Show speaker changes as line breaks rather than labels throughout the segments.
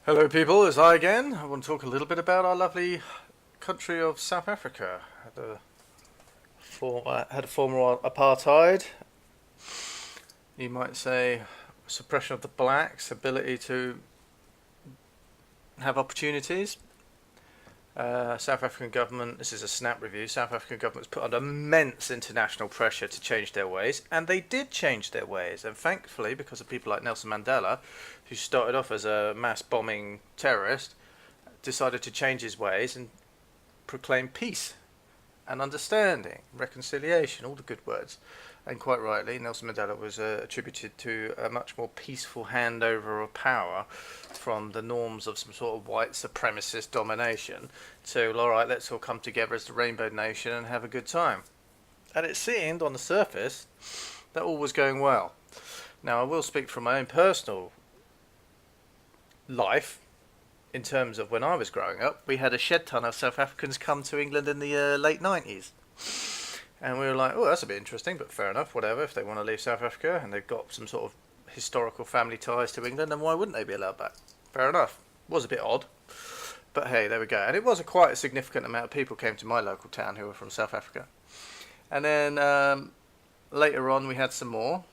Hello people, it's I again. I want to talk a little bit about our lovely country of South Africa. Had a former apartheid, you might say, suppression of the blacks, ability to have opportunities. South African government, this is a snap review, South African government's put under immense international pressure to change their ways, and they did change their ways, and thankfully, because of people like Nelson Mandela, who started off as a mass bombing terrorist, decided to change his ways and proclaim peace and understanding, reconciliation, all the good words. And quite rightly, Nelson Mandela was attributed to a much more peaceful handover of power from the norms of some sort of white supremacist domination to, alright, let's all come together as the Rainbow Nation and have a good time. And it seemed, on the surface, that all was going well. Now, I will speak from my own personal life. In terms of when I was growing up, we had a shed ton of South Africans come to England in the late 90s. And we were like, oh, that's a bit interesting, but fair enough, whatever. If they want to leave South Africa and they've got some sort of historical family ties to England, then why wouldn't they be allowed back? Fair enough. Was a bit odd. But hey, there we go. And it was quite a significant amount of people came to my local town who were from South Africa. And then later on we had some more.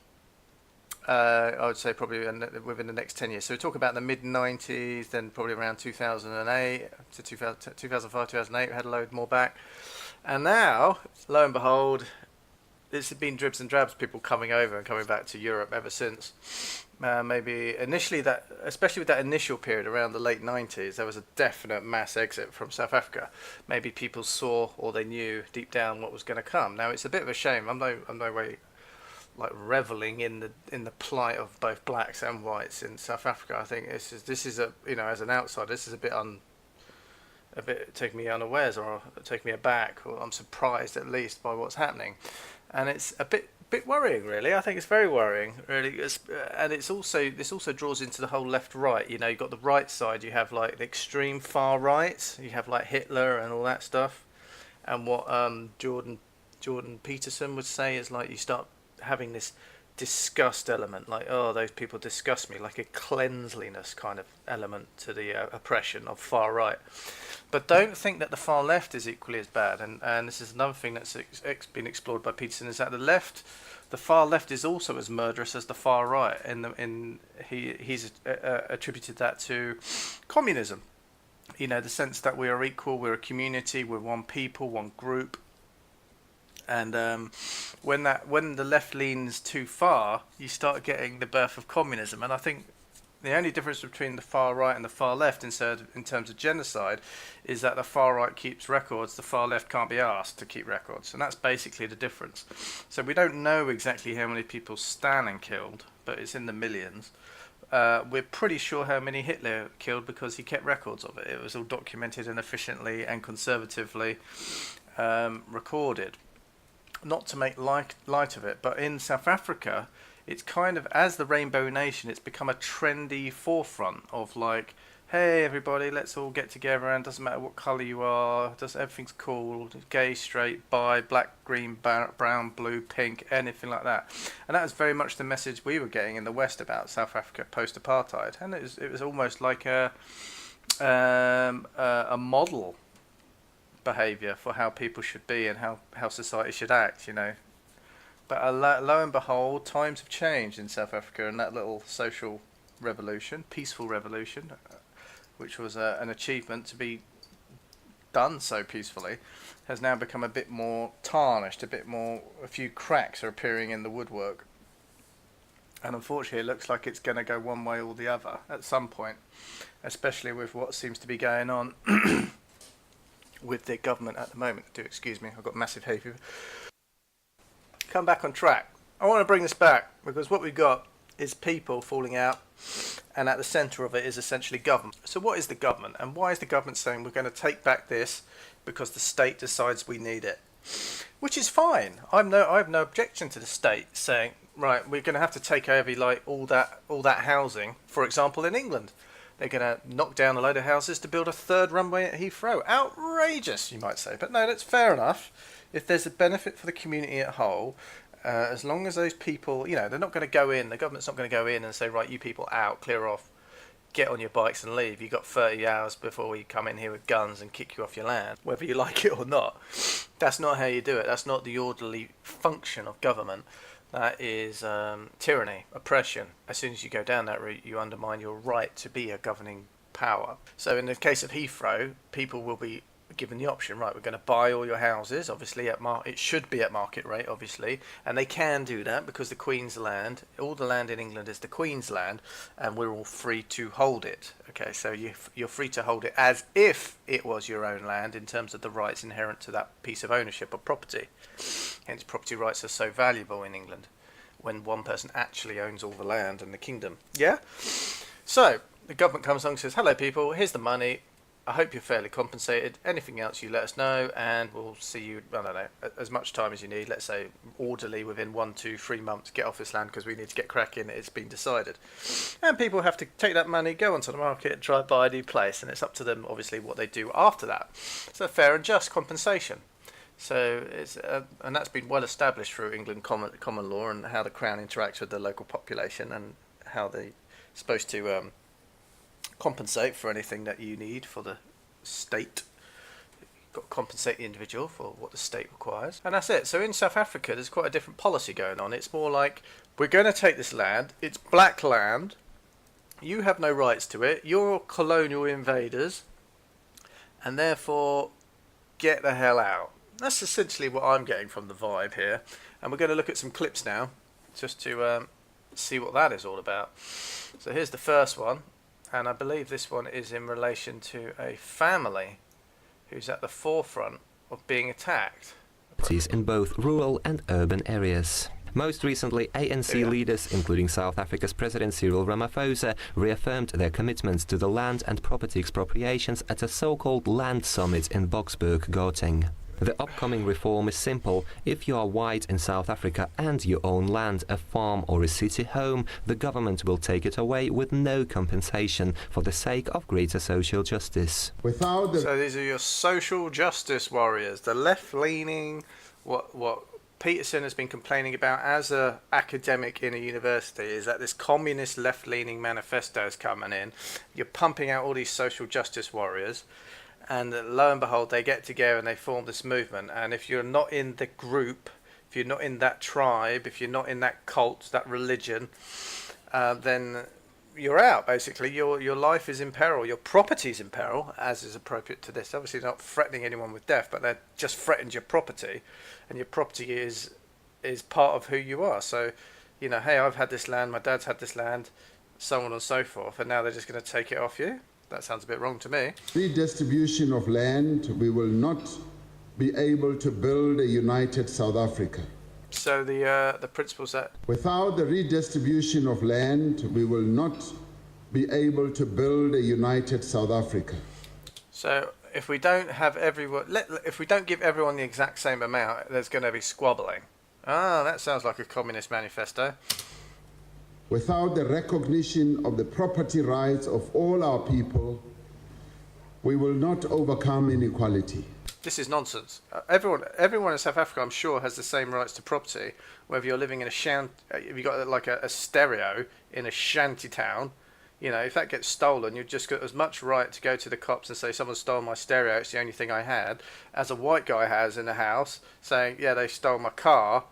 I would say probably within the next 10 years. So we talk about the mid-90s, then probably around 2008 to 2005, 2008, we had a load more back. And now, lo and behold, it's been dribs and drabs, people coming over and coming back to Europe ever since. Maybe initially, especially with that initial period around the late 90s, there was a definite mass exit from South Africa. Maybe people saw or they knew deep down what was going to come. Now, it's a bit of a shame. I'm no way like reveling in the plight of both blacks and whites in South Africa. I think this is a, you know, as an outsider, this is a bit taking me unawares, or taking me aback, or I'm surprised at least by what's happening, and it's a bit worrying, really. I think it's very worrying, really. And this also draws into the whole left-right. You know, you've got the right side, you have like the extreme far right, you have like Hitler and all that stuff, and what Jordan Peterson would say is like you start having this disgust element, like, oh, those people disgust me, like a cleanliness kind of element to the oppression of far right. But don't think that the far left is equally as bad, and this is another thing that's been explored by Peterson, is that the far left is also as murderous as the far right, he's attributed that to communism, you know, the sense that we are equal, we're a community, we're one people, one group. And when the left leans too far, you start getting the birth of communism. And I think the only difference between the far right and the far left in terms of genocide is that the far right keeps records, the far left can't be asked to keep records. And that's basically the difference. So we don't know exactly how many people Stalin killed, but it's in the millions. We're pretty sure how many Hitler killed because he kept records of it. It was all documented and efficiently and conservatively recorded. Not to make light of it, but in South Africa, it's kind of, as the Rainbow Nation, it's become a trendy forefront of like, hey everybody, let's all get together, and doesn't matter what colour you are, everything's cool, gay, straight, bi, black, green, brown, blue, pink, anything like that. And that was very much the message we were getting in the West about South Africa post-apartheid, and it was almost like a model behaviour for how people should be and how society should act, you know. But lo and behold, times have changed in South Africa, and that little social revolution, peaceful revolution, which was an achievement to be done so peacefully, has now become a bit more tarnished, a few cracks are appearing in the woodwork. And unfortunately, it looks like it's going to go one way or the other at some point, especially with what seems to be going on with the government at the moment. Do excuse me, I've got massive hay fever. Come back on track. I want to bring this back because what we've got is people falling out, and at the centre of it is essentially government. So what is the government, and why is the government saying we're going to take back this because the state decides we need it? Which is fine. I have no objection to the state saying, right, we're going to have to take over like all that housing, for example, in England. They're going to knock down a load of houses to build a third runway at Heathrow. Outrageous, you might say. But no, that's fair enough. If there's a benefit for the community at whole, as long as those people, you know, they're not going to go in, the government's not going to go in and say, right, you people out, clear off. get on your bikes and leave. You got 30 hours before we come in here with guns and kick you off your land, whether you like it or not. That's not how you do it. That's not the orderly function of government. That is tyranny, oppression. As soon as you go down that route, you undermine your right to be a governing power. So in the case of Heathrow, people will be given the option, right, we're going to buy all your houses, obviously it should be at market rate, obviously, and they can do that because the Queen's land, all the land in England is the Queen's land, and we're all free to hold it. Okay, so you're free to hold it as if it was your own land in terms of the rights inherent to that piece of ownership or property. Hence property rights are so valuable in England when one person actually owns all the land in the kingdom. Yeah? So the government comes along and says, hello people, here's the money, I hope you're fairly compensated. Anything else, you let us know, and we'll see you, I don't know, as much time as you need. Let's say orderly within 1, 2, 3 months, get off this land because we need to get cracking. It's been decided. And people have to take that money, go onto the market, try and buy a new place, and it's up to them, obviously, what they do after that. So fair and just compensation. So it's and that's been well established through England common law and how the Crown interacts with the local population and how they're supposed to compensate for anything that you need for the state. You've got to compensate the individual for what the state requires. And that's it. So in South Africa, there's quite a different policy going on. It's more like, we're going to take this land. It's black land. You have no rights to it. You're colonial invaders. And therefore, get the hell out. That's essentially what I'm getting from the vibe here. And we're going to look at some clips now, just to see what that is all about. So here's the first one. And I believe this one is in relation to a family who's at the forefront of being attacked.
In both rural and urban areas. Most recently, ANC leaders, including South Africa's President Cyril Ramaphosa, reaffirmed their commitment to the land and property expropriations at a so-called land summit in Boksburg, Gauteng. The upcoming reform is simple. If you are white in South Africa and you own land, a farm or a city home, the government will take it away with no compensation for the sake of greater social justice.
So these are your social justice warriors, the left-leaning, what Peterson has been complaining about as an academic in a university is that this communist left-leaning manifesto is coming in. You're pumping out all these social justice warriors. And lo and behold, they get together and they form this movement. And if you're not in the group, if you're not in that tribe, if you're not in that cult, that religion, then you're out, basically. Your life is in peril. Your property is in peril, as is appropriate to this. Obviously not threatening anyone with death, but they're just threatened your property. And your property is part of who you are. So, you know, hey, I've had this land, my dad's had this land, so on and so forth. And now they're just going to take it off you? That sounds a bit wrong to me.
Redistribution of land, we will not be able to build a united South Africa.
So the principles that...
Without the redistribution of land, we will not be able to build a united South Africa.
So if we don't have if we don't give everyone the exact same amount, there's going to be squabbling. Ah, that sounds like a communist manifesto.
Without the recognition of the property rights of all our people, we will not overcome inequality.
This is nonsense. Everyone in South Africa, I'm sure, has the same rights to property. Whether you're living in a shanty, if you've got like a stereo in a shanty town, you know, if that gets stolen, you've just got as much right to go to the cops and say someone stole my stereo, it's the only thing I had, as a white guy has in a house saying, yeah, they stole my car.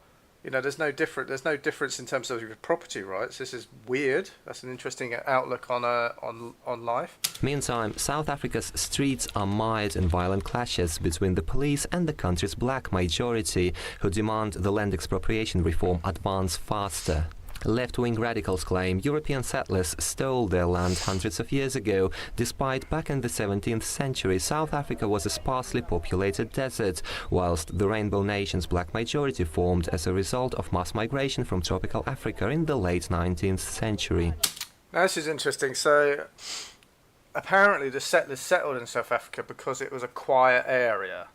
You know, there's no difference in terms of your property rights. This is weird. That's an interesting outlook on life.
Meantime, South Africa's streets are mired in violent clashes between the police and the country's black majority, who demand the land expropriation reform advance faster. Left-wing radicals claim European settlers stole their land hundreds of years ago, despite back in the 17th century South Africa was a sparsely populated desert, whilst the Rainbow Nation's black majority formed as a result of mass migration from tropical Africa in the late 19th century.
Now, this is interesting. So, apparently the settlers settled in South Africa because it was a quiet area.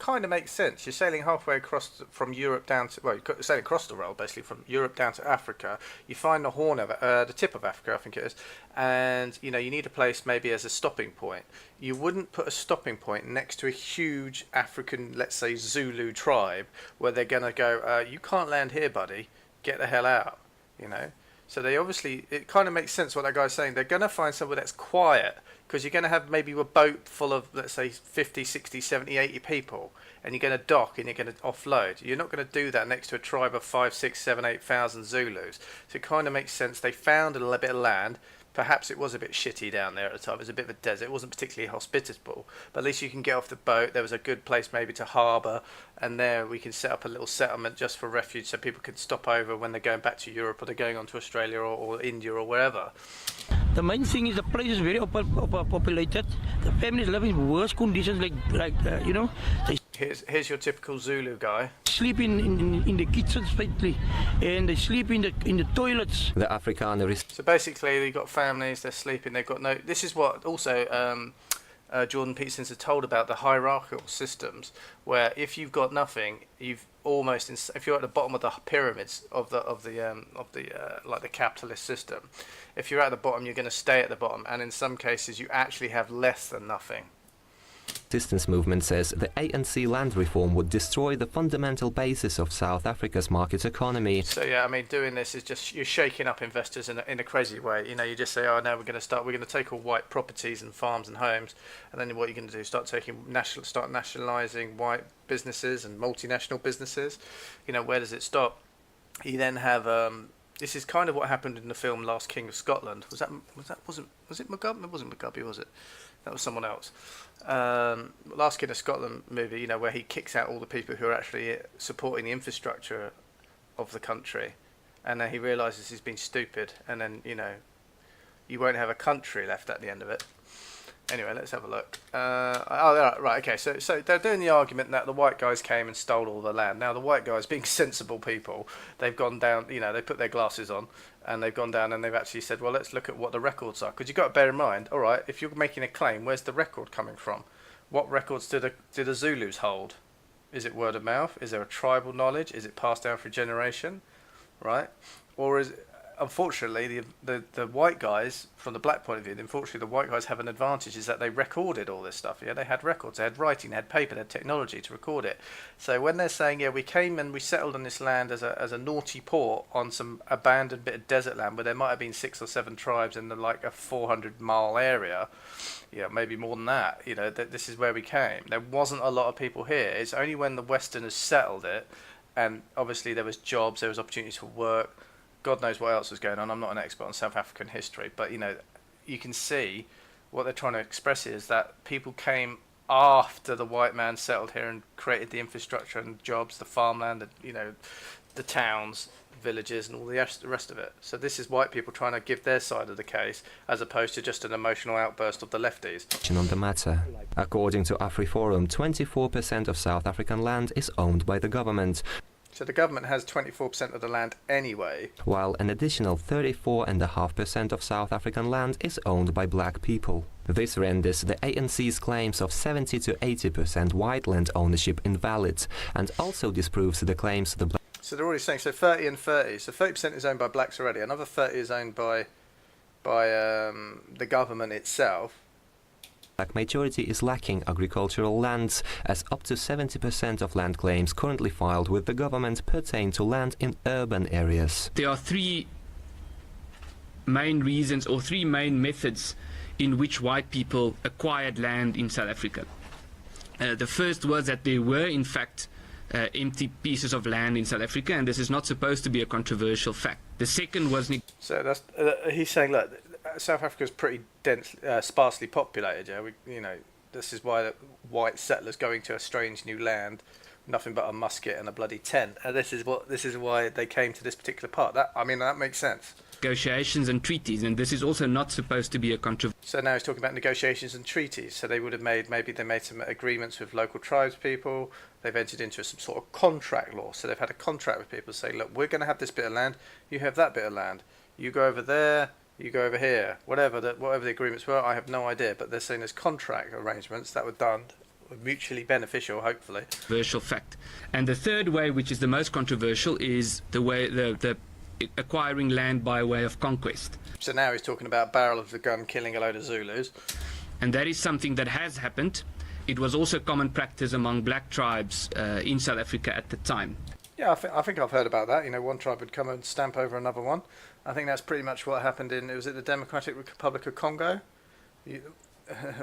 Kind of makes sense. You're sailing halfway across from Europe down to, well, you're sailing across the world basically from Europe down to Africa. You find the horn of the tip of Africa, I think it is, and you know you need a place maybe as a stopping point. You wouldn't put a stopping point next to a huge African, let's say Zulu tribe, where they're gonna go, you can't land here, buddy. Get the hell out. You know. So they obviously, it kind of makes sense what that guy's saying. They're going to find somewhere that's quiet, because you're going to have maybe a boat full of, let's say, 50, 60, 70, 80 people, and you're going to dock and you're going to offload. You're not going to do that next to a tribe of 5, 6, 7, 8,000 Zulus. So it kind of makes sense. They found a little bit of land. Perhaps it was a bit shitty down there at the time. It was a bit of a desert. It wasn't particularly hospitable. But at least you can get off the boat. There was a good place maybe to harbour. And there we can set up a little settlement just for refuge, so people can stop over when they're going back to Europe, or they're going on to Australia or India or wherever.
The main thing is the place is very populated. The families live in worse conditions, you know. They
Here's your typical Zulu guy.
sleep in the kitchens, basically, and they sleep in the toilets.
The Afrikaner is
So basically, they've got families, they're sleeping, they've got no... This is what also Jordan Peterson's had told about the hierarchical systems, where if you've got nothing, you've almost... If you're at the bottom of the pyramids of the like the capitalist system, if you're at the bottom, you're going to stay at the bottom, and in some cases, you actually have less than nothing.
Resistance movement says the ANC land reform would destroy the fundamental basis of South Africa's market economy.
So yeah, I mean, doing this is just, you're shaking up investors in a crazy way. You know, you just say, oh, now we're going to take all white properties and farms and homes, and then what you're going to do, start nationalising white businesses and multinational businesses. You know, where does it stop? You then have this is kind of what happened in the film Last King of Scotland. Was it Mugabe? It wasn't Mugabe, was it? That was someone else. Last King of Scotland movie, you know, where he kicks out all the people who are actually supporting the infrastructure of the country, and then he realises he's been stupid, and then, you know, you won't have a country left at the end of it. Anyway, let's have a look. Right, okay, so they're doing the argument that the white guys came and stole all the land. Now, the white guys, being sensible people, they've gone down, you know, they put their glasses on, and they've gone down and they've actually said, well, let's look at what the records are. Because you've got to bear in mind, all right, if you're making a claim, where's the record coming from? What records do the Zulus hold? Is it word of mouth? Is there a tribal knowledge? Is it passed down for a generation? Right? Or is... Unfortunately, the white guys, from the black point of view, unfortunately the white guys have an advantage, is that they recorded all this stuff. Yeah, they had records, they had writing, they had paper, they had technology to record it. So when they're saying, yeah, we came and we settled on this land as a naughty port on some abandoned bit of desert land where there might have been 6 or 7 tribes in like a 400-mile area, yeah, maybe more than that. You know, this is where we came. There wasn't a lot of people here. It's only when the Westerners settled it, and obviously there was jobs, there was opportunities for work. God knows what else was going on. I'm not an expert on South African history, but you know, you can see what they're trying to express is that people came after the white man settled here and created the infrastructure and jobs, the farmland, and, you know, the towns, villages, and all the rest of it. So this is white people trying to give their side of the case, as opposed to just an emotional outburst of the lefties.
on the matter. According to AfriForum, 24% of South African land is owned by the government,
So the government has 24% of the land anyway.
while an additional 34.5% of South African land is owned by black people. This renders the ANC's claims of 70 to 80% white land ownership invalid, and also disproves the claims the black...
So they're already saying, so 30 and 30. So 30% is owned by blacks already. Another 30 is owned by the government itself.
Black majority is lacking agricultural lands, as up to 70% of land claims currently filed with the government pertain to land in urban areas.
There are 3 main reasons or 3 main methods in which white people acquired land in South Africa. The first was that there were, in fact, empty pieces of land in South Africa, and this is not supposed to be a controversial fact. The second was...
So that's he's saying, look, South Africa's pretty dense, sparsely populated. Yeah, this is why the white settlers going to a strange new land, nothing but a musket and a bloody tent. And this is why they came to this particular part. That makes sense.
Negotiations and treaties, and this is also not supposed to be a controversial.
So now he's talking about negotiations and treaties. So they would have made some agreements with local tribes people. They've entered into some sort of contract law. So they've had a contract with people saying, look, we're going to have this bit of land. You have that bit of land. You go over there. You go over here. Whatever the agreements were, I have no idea. But they're saying there's contract arrangements that were done, mutually beneficial, hopefully.
Controversial fact. And the third way, which is the most controversial, is the way the acquiring land by way of conquest.
So now he's talking about barrel of the gun killing a load of Zulus.
And that is something that has happened. It was also common practice among black tribes in South Africa at the time.
Yeah, I think I've heard about that. You know, one tribe would come and stamp over another one. I think that's pretty much what happened in, was it the Democratic Republic of Congo? You,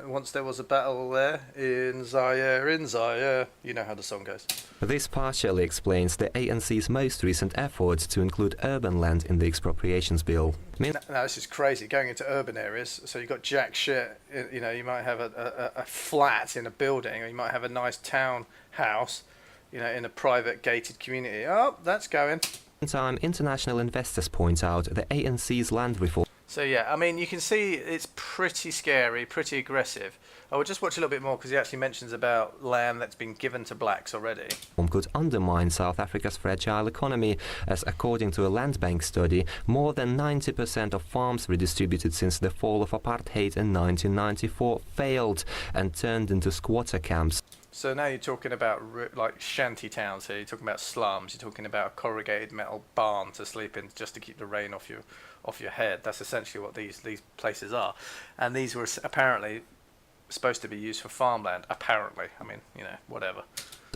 once there was a battle there in Zaire. You know how the song goes.
This partially explains the ANC's most recent efforts to include urban land in the expropriations bill.
Now this is crazy, going into urban areas. So you've got jack shit, you know, you might have a flat in a building, or you might have a nice town house, you know, in a private gated community. Oh, that's going.
Meantime, international investors point out the ANC's land reform
So yeah, I mean, you can see it's pretty scary, pretty aggressive. I will just watch a little bit more because he actually mentions about land that's been given to blacks already.
could undermine South Africa's fragile economy, as according to a Land Bank study, more than 90% of farms redistributed since the fall of apartheid in 1994 failed and turned into squatter camps.
So now you're talking about like shanty towns here. You're talking about slums. You're talking about a corrugated metal barn to sleep in just to keep the rain off your head. That's essentially what these places are, and these were apparently supposed to be used for farmland. Apparently, I mean, you know, whatever.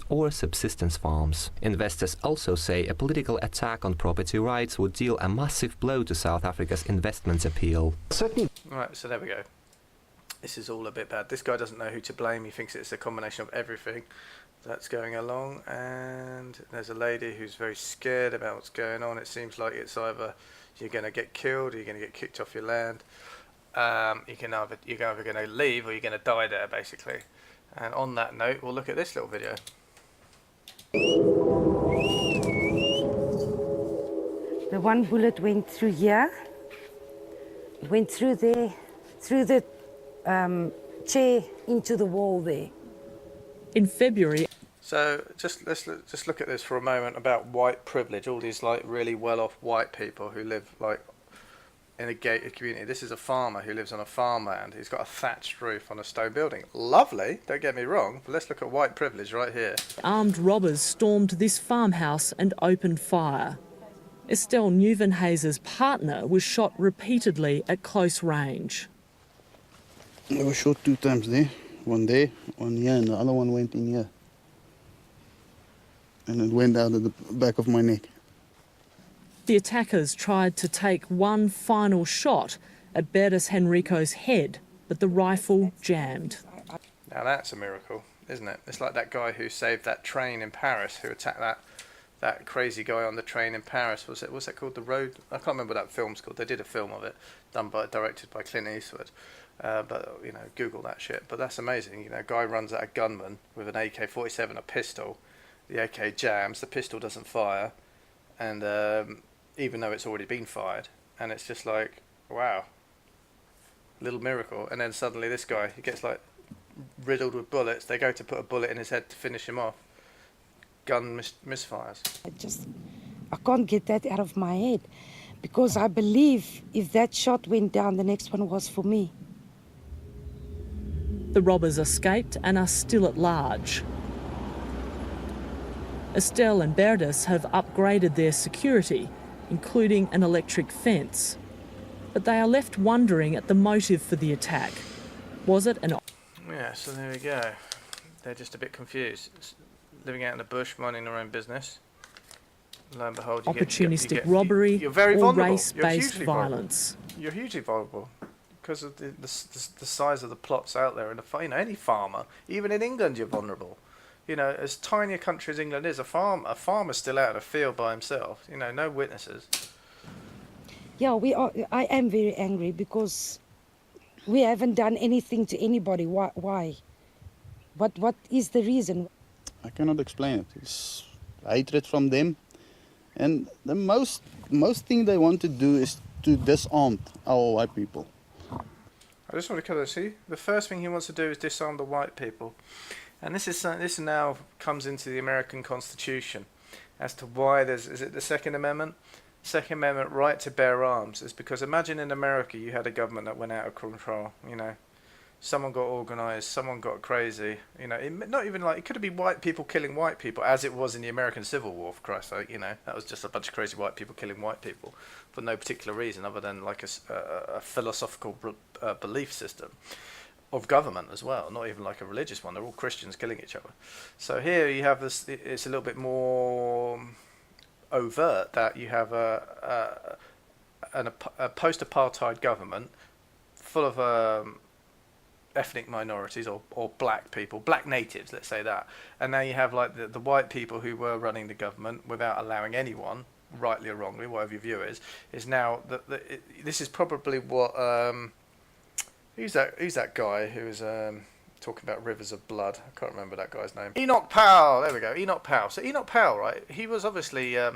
Or subsistence farms. Investors also say a political attack on property rights would deal a massive blow to South Africa's investment appeal.
Certainly.
Right, so there we go. This is all a bit bad. This guy doesn't know who to blame. He thinks it's a combination of everything that's going along. And there's a lady who's very scared about what's going on. It seems like it's either you're going to get killed or you're going to get kicked off your land. You're either going to leave or you're going to die there, basically. And on that note, we'll look at this little video.
The one bullet went through here, went through there, through the chair into the wall there.
In February.
So let's look at this for a moment about white privilege. All these like really well-off white people who live like in a gated community. This is a farmer who lives on a farmland. He's got a thatched roof on a stone building. Lovely, don't get me wrong, but let's look at white privilege right here.
Armed robbers stormed this farmhouse and opened fire. Estelle Nieuwenhuizen's partner was shot repeatedly at close range.
I was shot 2 times there. One there, one here, and the other one went in here. And it went out of the back of my neck.
The attackers tried to take one final shot at Bertus Henrico's head, but the rifle jammed.
Now that's a miracle, isn't it? It's like that guy who saved that train in Paris, who attacked that crazy guy on the train in Paris. What's that called? The Road? I can't remember what that film's called. They did a film of it, directed by Clint Eastwood. But you know, Google that shit. But that's amazing. You know, a guy runs at a gunman with an AK-47, a pistol. The AK jams, the pistol doesn't fire, and even though it's already been fired, and it's just like, wow, little miracle. And then suddenly this guy, he gets like riddled with bullets. They go to put a bullet in his head to finish him off. Gun misfires.
I can't get that out of my head, because I believe if that shot went down, the next one was for me.
The robbers escaped and are still at large. Estelle and Bertus have upgraded their security, including an electric fence. But they are left wondering at the motive for the attack. Was it an...
Yeah, so there we go. They're just a bit confused. Living out in the bush, minding their own business. Lo and behold,
opportunistic robbery
you're very
or
vulnerable.
race-based violence.
You're hugely vulnerable because of the size of the plots out there. And any farmer, even in England, you're vulnerable. You know, as tiny a country as England is, a farmer's still out in a field by himself. You know, no witnesses.
Yeah, I am very angry because we haven't done anything to anybody. Why? What is the reason?
I cannot explain it. It's hatred from them. And the most thing they want to do is to disarm our white people.
I just want to cover, see, the first thing he wants to do is disarm the white people. And this now comes into the American Constitution as to why is it the Second Amendment? Second Amendment right to bear arms is because imagine in America you had a government that went out of control, you know. Someone got organised, someone got crazy, you know, not even like, it could have been white people killing white people as it was in the American Civil War, for Christ's sake, you know. That was just a bunch of crazy white people killing white people for no particular reason other than like a philosophical belief system. Of government as well, not even like a religious one. They're all Christians killing each other. So here you have this. It's a little bit more. overt that you have a post-apartheid government full of ethnic minorities or black people, black natives, let's say that, and now you have like the white people who were running the government without allowing anyone, rightly or wrongly, whatever your view is now this is probably what who's that guy who was talking about rivers of blood? I can't remember that guy's name. Enoch Powell. There we go. Enoch Powell. So Enoch Powell, right? He was obviously a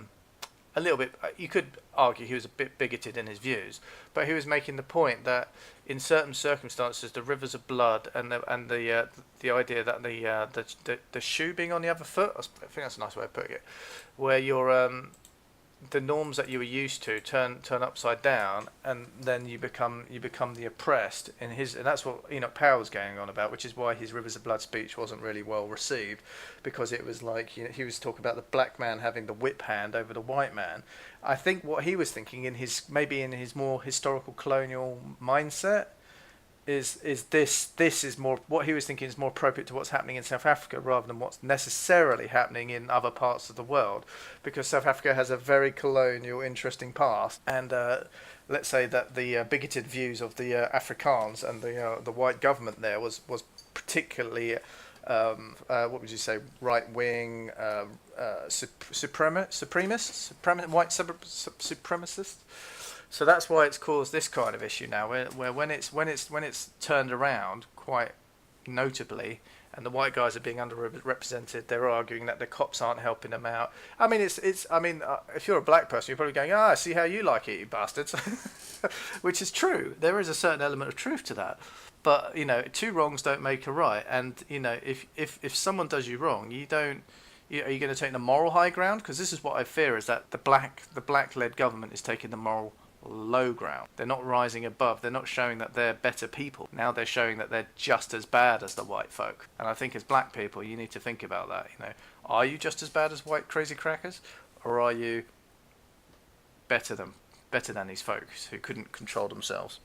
little bit. You could argue he was a bit bigoted in his views, but he was making the point that in certain circumstances, the rivers of blood and the idea that the shoe being on the other foot. I think that's a nice way of putting it, where you're the norms that you were used to turn upside down, and then you become the oppressed. And that's what Enoch Powell was going on about, which is why his Rivers of Blood speech wasn't really well received, because it was like, you know, he was talking about the black man having the whip hand over the white man. I think what he was thinking in his more historical colonial mindset is this is more what he was thinking is more appropriate to what's happening in South Africa rather than what's necessarily happening in other parts of the world, because South Africa has a very colonial, interesting past, and let's say that the bigoted views of the Afrikaans and the white government there was particularly what would you say, right wing, supremacist. So that's why it's caused this kind of issue now, where when it's turned around quite notably, and the white guys are being underrepresented, they're arguing that the cops aren't helping them out. I mean, if you're a black person, you're probably going, I see how you like it, you bastards, which is true. There is a certain element of truth to that. But, you know, two wrongs don't make a right, and, you know, if someone does you wrong, are you going to take the moral high ground? Because this is what I fear, is that the black-led government is taking the moral low ground. They're not rising above. They're not showing that they're better people. Now they're showing that they're just as bad as the white folk. And I think as black people, you need to think about that. You know, are you just as bad as white crazy crackers, or are you better than these folks who couldn't control themselves?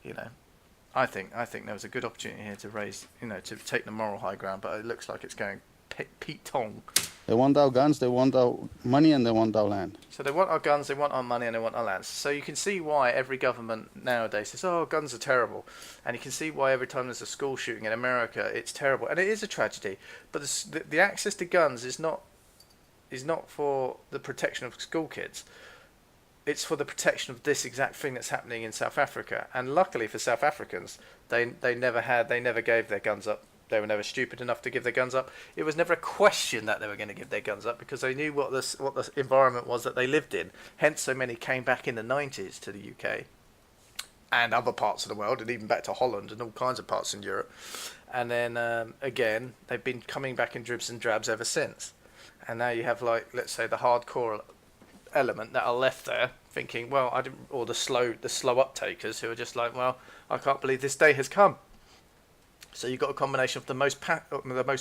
You know, I think there was a good opportunity here to raise, you know, to take the moral high ground, but it looks like it's going Pete Tong.
They want our guns, they want our money, and they want our land.
So they want our guns, they want our money, and they want our lands. So you can see why every government nowadays says, oh, guns are terrible. And you can see why every time there's a school shooting in America, it's terrible. And it is a tragedy. But the access to guns is not for the protection of school kids. It's for the protection of this exact thing that's happening in South Africa. And luckily for South Africans, they never gave their guns up. They were never stupid enough to give their guns up. It was never a question that they were going to give their guns up, because they knew what the environment was that they lived in. Hence, so many came back in the 90s to the UK and other parts of the world, and even back to Holland and all kinds of parts in Europe. And then again, they've been coming back in dribs and drabs ever since. And now you have, like, let's say, the hardcore element that are left there, thinking, well, or the slow uptakers who are just like, well, I can't believe this day has come. So you've got a combination of the most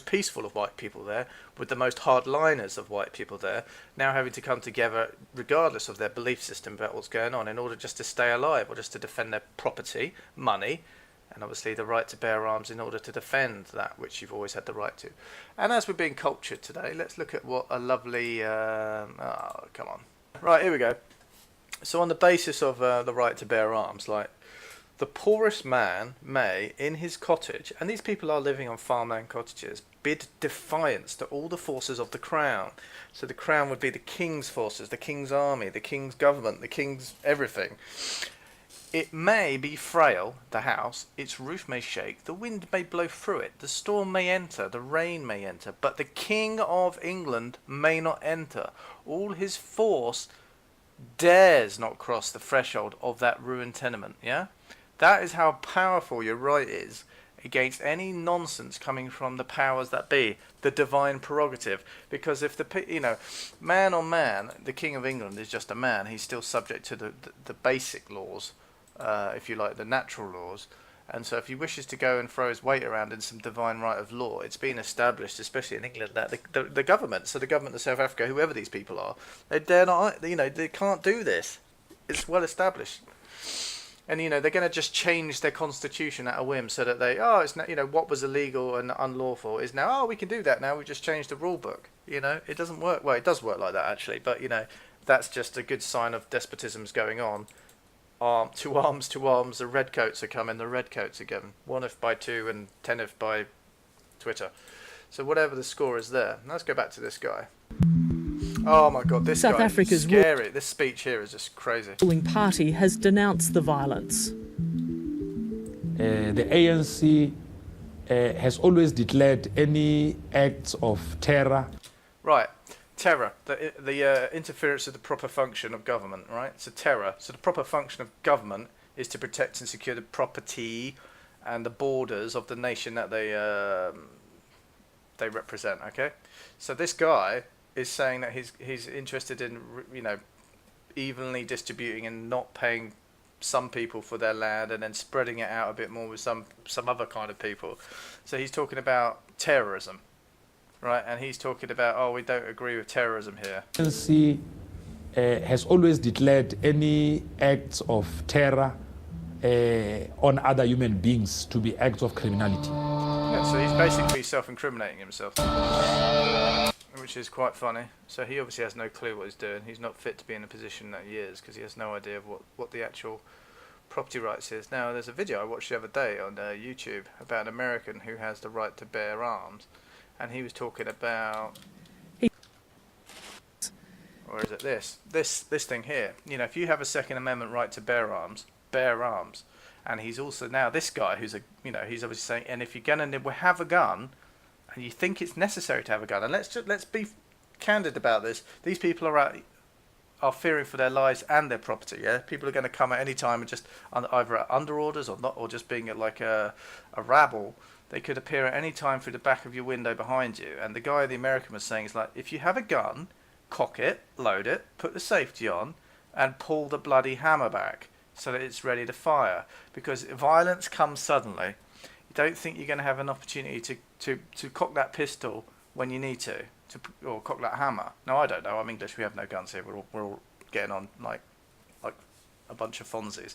peaceful of white people there with the most hardliners of white people there, now having to come together regardless of their belief system about what's going on, in order just to stay alive or just to defend their property, money, and obviously the right to bear arms in order to defend that which you've always had the right to. And as we're being cultured today, let's look at what a lovely... come on. Right, here we go. So on the basis of the right to bear arms, like, the poorest man may, in his cottage, and these people are living on farmland cottages, bid defiance to all the forces of the crown. So the crown would be the king's forces, the king's army, the king's government, the king's everything. It may be frail, the house, its roof may shake, the wind may blow through it, the storm may enter, the rain may enter, but the King of England may not enter. All his force dares not cross the threshold of that ruined tenement, yeah? That is how powerful your right is against any nonsense coming from the powers that be, the divine prerogative. Because if man on man, the King of England is just a man. He's still subject to the basic laws, if you like, the natural laws. And so if he wishes to go and throw his weight around in some divine right of law, it's been established, especially in England, that the government, so the government of South Africa, whoever these people are, they dare not, they can't do this. It's well established. And they're going to just change their constitution at a whim, so that it's not, what was illegal and unlawful is now, we can do that now. We just changed the rule book. It doesn't work. Well, it does work like that actually, but that's just a good sign of despotism's going on. To arms, the redcoats are coming. The redcoats are given 1 if by 2 and 10 if by Twitter. So whatever the score is there. Let's go back to this guy. Oh my God, this
South
guy
Africa's
is scary. This speech here is just crazy.
ruling party has denounced the violence.
The ANC has always declared any acts of terror.
Right, terror, the interference with the proper function of government, right? So terror. So the proper function of government is to protect and secure the property and the borders of the nation that they represent. Okay, so this guy is saying that he's interested in evenly distributing and not paying some people for their land and then spreading it out a bit more with some other kind of people. So he's talking about terrorism, right? And he's talking about, we don't agree with terrorism here.
The ANC has always declared any acts of terror on other human beings to be acts of criminality.
Yeah, so he's basically self-incriminating himself, which is quite funny. So he obviously has no clue what he's doing. He's not fit to be in the position that he is because he has no idea of what the actual property rights is. Now, there's a video I watched the other day on YouTube about an American who has the right to bear arms, and he was talking about, or is it this thing here? If you have a Second Amendment right to bear arms. And he's also now this guy who's he's obviously saying, and if you're gonna have a gun, and you think it's necessary to have a gun, and let's be candid about this. These people are fearing for their lives and their property. Yeah, people are going to come at any time and just either under orders or not, or just being like a rabble. They could appear at any time through the back of your window behind you. And the guy, the American, was saying is like, if you have a gun, cock it, load it, put the safety on, and pull the bloody hammer back so that it's ready to fire. Because violence comes suddenly. You don't think you're going to have an opportunity to cock that pistol when you need to or cock that hammer. No, I don't know. I'm English. We have no guns here. We're all getting on like a bunch of Fonzies.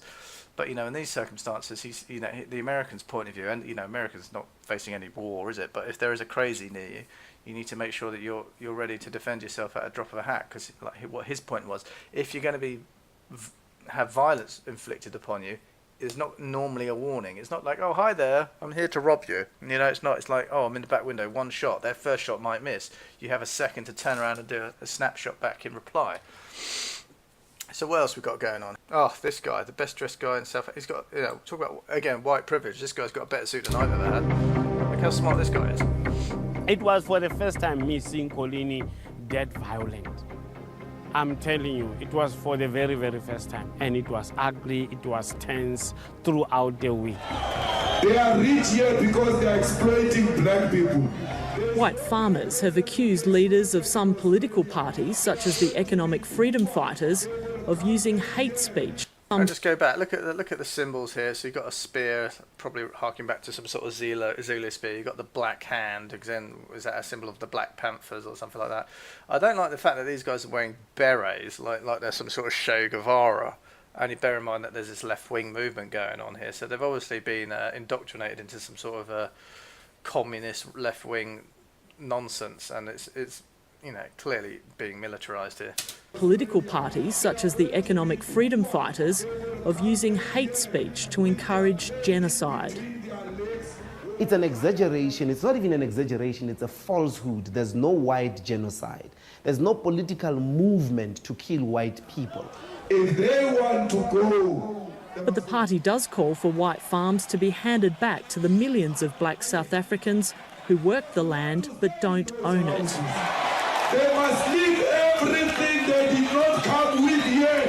But in these circumstances, he's the American's point of view, and America's not facing any war, is it? But if there is a crazy near you, you need to make sure that you're ready to defend yourself at a drop of a hat. Because what his point was, if you're going to have violence inflicted upon you, is not normally a warning. It's not like, oh, hi there, I'm here to rob you. It's not. It's like, oh, I'm in the back window, one shot. Their first shot might miss. You have a second to turn around and do a snapshot back in reply. So what else we got going on? Oh, this guy, the best dressed guy in South. He's got, talk about again white privilege. This guy's got a better suit than I've ever had. Look how smart this guy is.
It was for the first time me seeing Colini that violent. I'm telling you, it was for the very, very first time. And it was ugly, it was tense throughout the week.
They are rich here because they are exploiting black people.
White farmers have accused leaders of some political parties, such as the Economic Freedom Fighters, of using hate speech.
I'll just go back. Look at the symbols here. So you've got a spear, probably harking back to some sort of Zulu spear. You've got the black hand. Again, is that a symbol of the Black Panthers or something like that? I don't like the fact that these guys are wearing berets, like they're some sort of Che Guevara. Only bear in mind that there's this left-wing movement going on here. So they've obviously been indoctrinated into some sort of a communist left-wing nonsense, and it's clearly being militarised here.
Political parties, such as the Economic Freedom Fighters, of using hate speech to encourage genocide.
It's an exaggeration. It's not even an exaggeration, it's a falsehood. There's no white genocide. There's no political movement to kill white people.
If they want to go...
But the party does call for white farms to be handed back to the millions of black South Africans who work the land but don't own it.
They must leave everything they did not come with here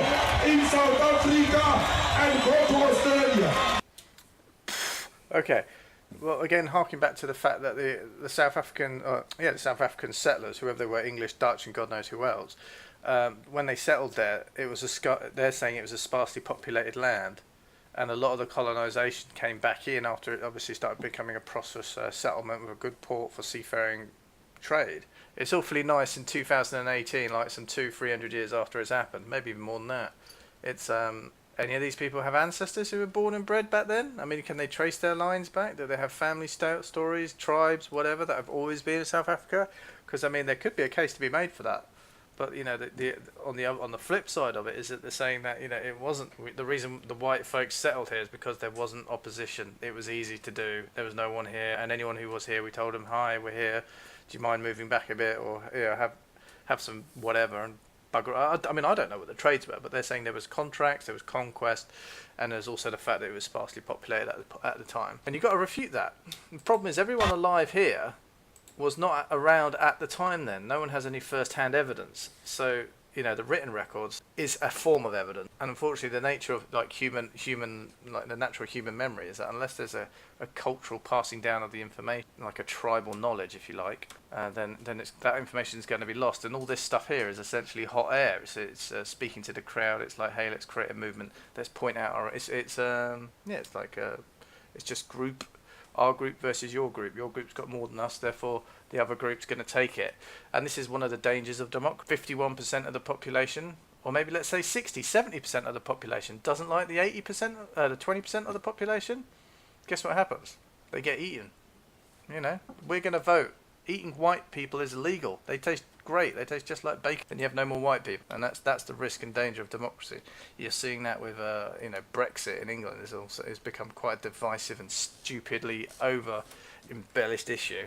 in South Africa and go to Australia.
Okay. Well, again, harking back to the fact that the South African settlers, whoever they were, English, Dutch, and God knows who else, when they settled there, they're saying it was a sparsely populated land, and a lot of the colonisation came back in after it obviously started becoming a prosperous settlement with a good port for seafaring trade. It's awfully nice in 2018, like some 200-300 years after it's happened, maybe even more than that. It's any of these people have ancestors who were born and bred back then? I mean, can they trace their lines back? Do they have family stories, tribes, whatever, that have always been in South Africa? Because, I mean, there could be a case to be made for that. But, you know, on the flip side of it is that they're saying that, you know, it wasn't... The reason the white folks settled here is because there wasn't opposition. It was easy to do. There was no one here. And anyone who was here, we told them, hi, we're here. Do you mind moving back a bit? Or, you know, have some whatever and bugger. I mean, I don't know what the trades were, but they're saying there was contracts, there was conquest, and there's also the fact that it was sparsely populated at the time. And you've got to refute that. The problem is everyone alive here was not around at the time then. No one has any first-hand evidence. So, you know, the written records is a form of evidence. And unfortunately, the nature of like the natural human memory is that unless there's a cultural passing down of the information, like a tribal knowledge, if you like, then that information is going to be lost. And all this stuff here is essentially hot air. It's speaking to the crowd. It's like, hey, let's create a movement. Let's point out it's just our group versus your group. Your group's got more than us, therefore the other group's going to take it. And this is one of the dangers of democracy. 51% of the population, or maybe let's say 60, 70% of the population doesn't like the 80%, the 20% of the population. Guess what happens? They get eaten. You know, we're going to vote. Eating white people is illegal. They taste great. They taste just like bacon. Then you have no more white people, and that's the risk and danger of democracy. You're seeing that with Brexit in England. It's become quite a divisive and stupidly over embellished issue.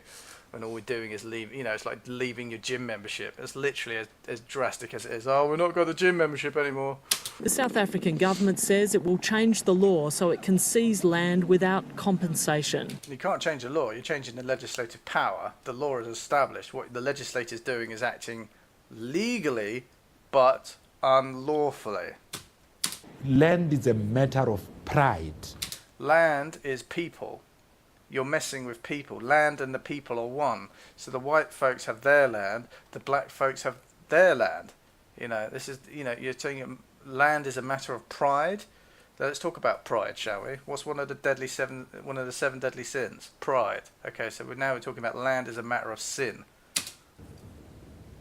When all we're doing is leave, you know, it's like leaving your gym membership. It's literally as drastic as it is. Oh, we're not got the gym membership anymore.
The South African government says it will change the law so it can seize land without compensation.
You can't change the law. You're changing the legislative power. The law is established. What the legislator's doing is acting legally, but unlawfully.
Land is a matter of pride.
Land is people. You're messing with people. Land and the people are one. So the white folks have their land, the black folks have their land. You know, this is, you know, you're saying land is a matter of pride. So let's talk about pride, shall we? What's one of the seven deadly sins? Pride. Okay, so we're talking about land as a matter of sin.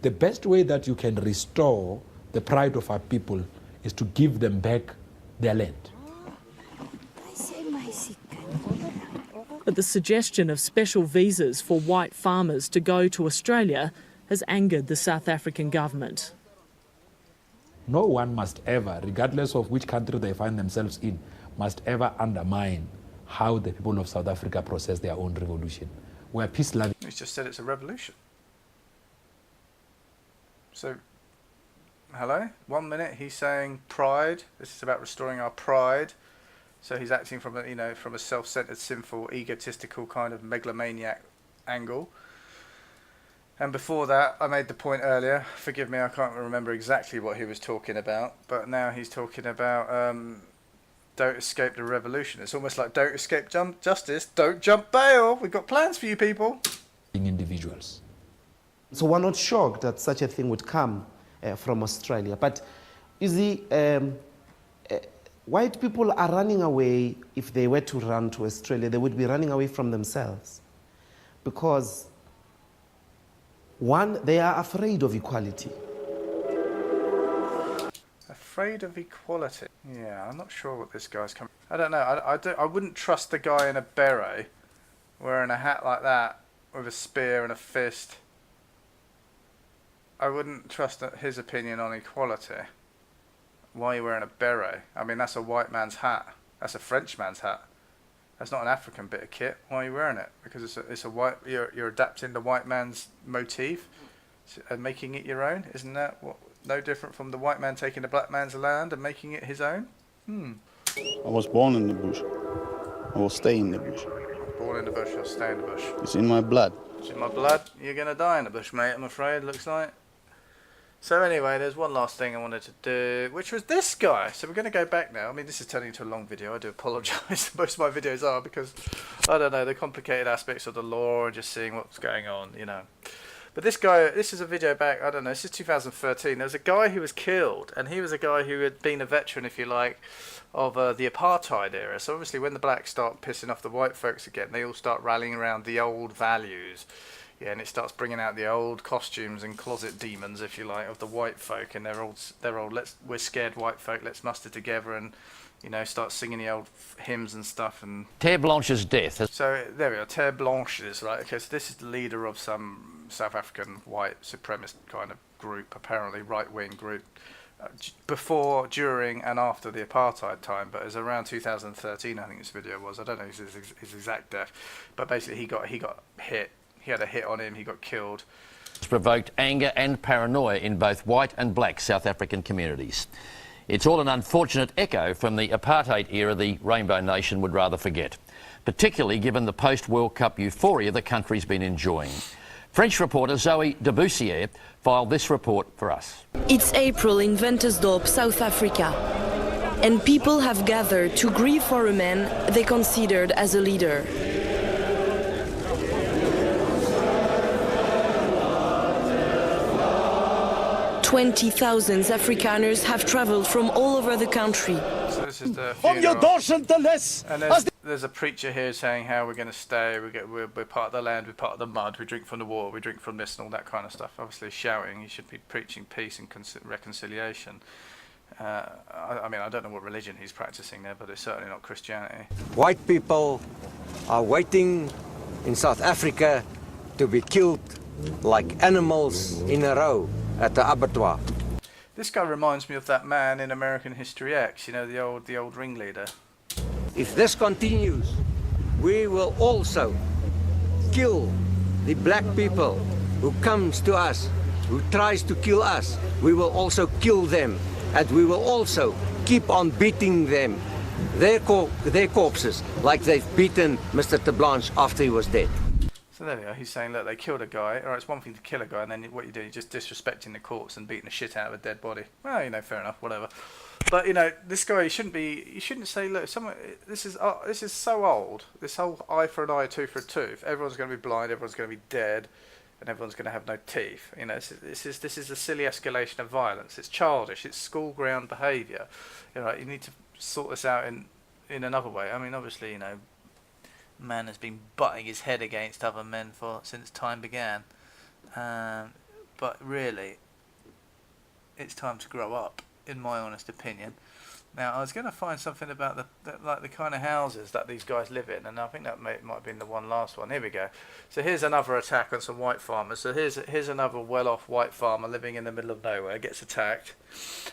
The best way that you can restore the pride of our people is to give them back their land.
But the suggestion of special visas for white farmers to go to Australia has angered the South African government.
No one must ever, regardless of which country they find themselves in, must ever undermine how the people of South Africa process their own revolution. We're peace-loving.
He's just said it's a revolution. So, hello? 1 minute he's saying pride. This is about restoring our pride. So he's acting from a self-centered, sinful, egotistical kind of megalomaniac angle. And before that, I made the point earlier, forgive me, I can't remember exactly what he was talking about, but now he's talking about don't escape the revolution. It's almost like don't escape justice, don't jump bail. We've got plans for you people.
Individuals.
So we're not shocked that such a thing would come from Australia. But you see, white people are running away. If they were to run to Australia, they would be running away from themselves. Because, one, they are afraid of equality.
Afraid of equality? Yeah, I'm not sure what this guy's coming. I don't know. I wouldn't trust the guy in a beret, wearing a hat like that, with a spear and a fist. I wouldn't trust his opinion on equality. Why are you wearing a beret? I mean, that's a white man's hat. That's a French man's hat. That's not an African bit of kit. Why are you wearing it? Because it's a white. You're adapting the white man's motif and making it your own. Isn't that no different from the white man taking the black man's land and making it his own?
I was born in the bush. I will stay in the bush.
Born in the bush, I'll stay in the bush.
It's in my blood.
It's in my blood. You're gonna die in the bush, mate. I'm afraid. Looks like. So anyway, there's one last thing I wanted to do, which was this guy. So we're going to go back now. I mean, this is turning into a long video. I do apologise. Most of my videos are because, I don't know, the complicated aspects of the law and just seeing what's going on, you know. But this guy, this is a video back, I don't know, this is 2013. There was a guy who was killed, and he was a guy who had been a veteran, if you like, of the apartheid era. So obviously when the blacks start pissing off the white folks again, they all start rallying around the old values. Yeah, and it starts bringing out the old costumes and closet demons, if you like, of the white folk, and they're old. We're scared white folk. Let's muster together and, start singing the old hymns and stuff. And
Terre Blanche's death.
so there we are. Terre Blanche is right. Okay, so this is the leader of some South African white supremacist kind of group, apparently right-wing group, before, during, and after the apartheid time. But it was around 2013, I think this video was. I don't know his exact death, but basically he got hit. He had a hit on him, he got killed.
It's provoked anger and paranoia in both white and black South African communities. It's all an unfortunate echo from the apartheid era the Rainbow Nation would rather forget, particularly given the post-World Cup euphoria the country's been enjoying. French reporter Zoe Debussier filed this report for us.
It's April in Ventersdorp, South Africa, and people have gathered to grieve for a man they considered as a leader. 20,000 Afrikaners have travelled from all over the country.
So this is the funeral. And there's a preacher here saying how we're going to stay, we're part of the land, we're part of the mud, we drink from the water, we drink from this and all that kind of stuff. Obviously shouting, he should be preaching peace and reconciliation. I mean, I don't know what religion he's practicing there, but it's certainly not Christianity.
White people are waiting in South Africa to be killed like animals in a row at the abattoir.
This guy reminds me of that man in American History X, the old ringleader.
If this continues, we will also kill the black people who comes to us, who tries to kill us. We will also kill them, and we will also keep on beating them, their corpses, like they've beaten Mr. Terre after he was dead.
So there we are. He's saying, look, they killed a guy. All right, it's one thing to kill a guy, and then what you do, you're just disrespecting the corpse and beating the shit out of a dead body. Well, fair enough, whatever. But this guy, you shouldn't say, look, this is so old. This whole eye for an eye, tooth for a tooth. Everyone's going to be blind. Everyone's going to be dead, and everyone's going to have no teeth. This is a silly escalation of violence. It's childish. It's school ground behaviour. You need to sort this out in another way. I mean, obviously, man has been butting his head against other men since time began, but really it's time to grow up, in my honest opinion. Now, I was going to find something about the kind of houses that these guys live in, and I think that might have been the last one. Here we go. So here's another attack on some white farmers. So here's another well-off white farmer living in the middle of nowhere, gets attacked.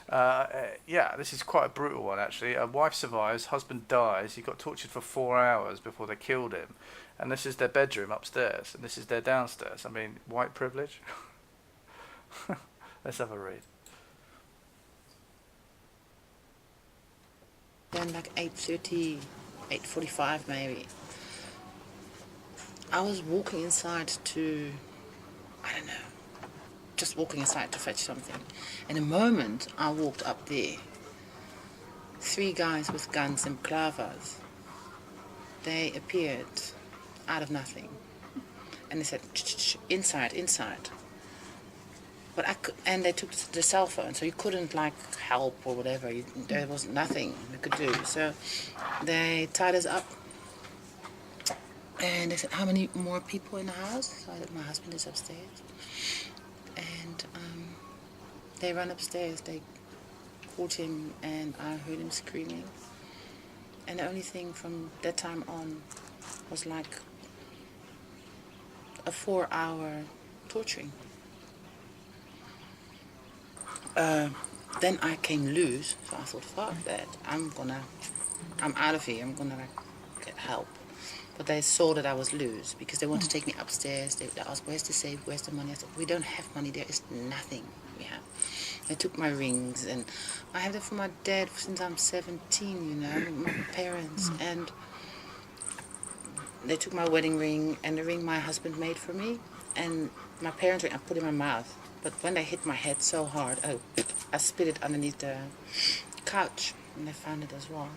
Yeah, this is quite a brutal one, actually. A wife survives, husband dies. He got tortured for 4 hours before they killed him. And this is their bedroom upstairs, and this is their downstairs. I mean, white privilege? Let's have a read.
Then like 8:30, 8:45 maybe. I was walking inside to, I don't know, just walking inside to fetch something. In a moment, I walked up there. 3 guys with guns and clavers. They appeared out of nothing. And they said, inside, inside. But and they took the cell phone, so you couldn't help or whatever. There was nothing we could do. So they tied us up, and they said, "How many more people in the house?" So I said, "My husband is upstairs." And they ran upstairs. They called him, and I heard him screaming. And the only thing from that time on was like a 4-hour torturing. Then I came loose, so I thought, fuck that, I'm out of here, I'm gonna get help. But they saw that I was loose because they wanted to take me upstairs. They asked, where's the safe, where's the money? I said, we don't have money, there is nothing we have. They took my rings, and I have them from my dad since I'm 17, my parents, and they took my wedding ring and the ring my husband made for me, and my parents' ring I put in my mouth. But when they hit my head so hard, I spit it underneath the couch, and they found it as well.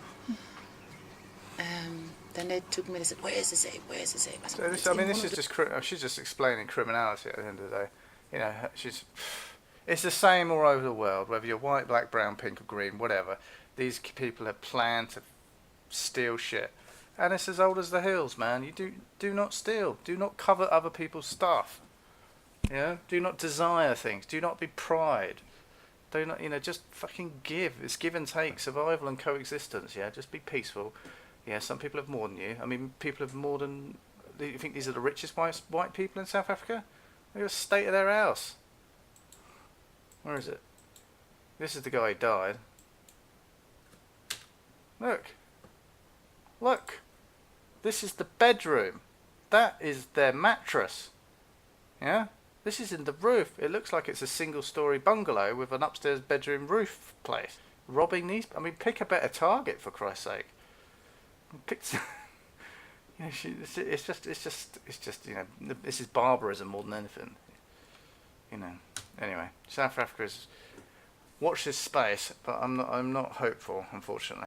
Then they took me and they said, where's the safe, where's the safe? I said,
she's just explaining criminality at the end of the day. It's the same all over the world, whether you're white, black, brown, pink or green, whatever. These people have planned to steal shit. and it's as old as the hills, man. You do not steal. Do not covet other people's stuff. You know, do not desire things. Do not be pride. Do not, just fucking give. It's give and take, survival and coexistence. Yeah, just be peaceful. Yeah, some people have more than you. I mean, people have more than. You think these are the richest white people in South Africa? Look at the state of their house. Where is it? This is the guy who died. Look. This is the bedroom. That is their mattress. Yeah? This is in the roof. It looks like it's a single-story bungalow with an upstairs bedroom roof place. Robbing these... I mean, pick a better target, for Christ's sake. Pick... it's just, this is barbarism more than anything. Anyway, South Africa is... Watch this space, but I'm not hopeful, unfortunately.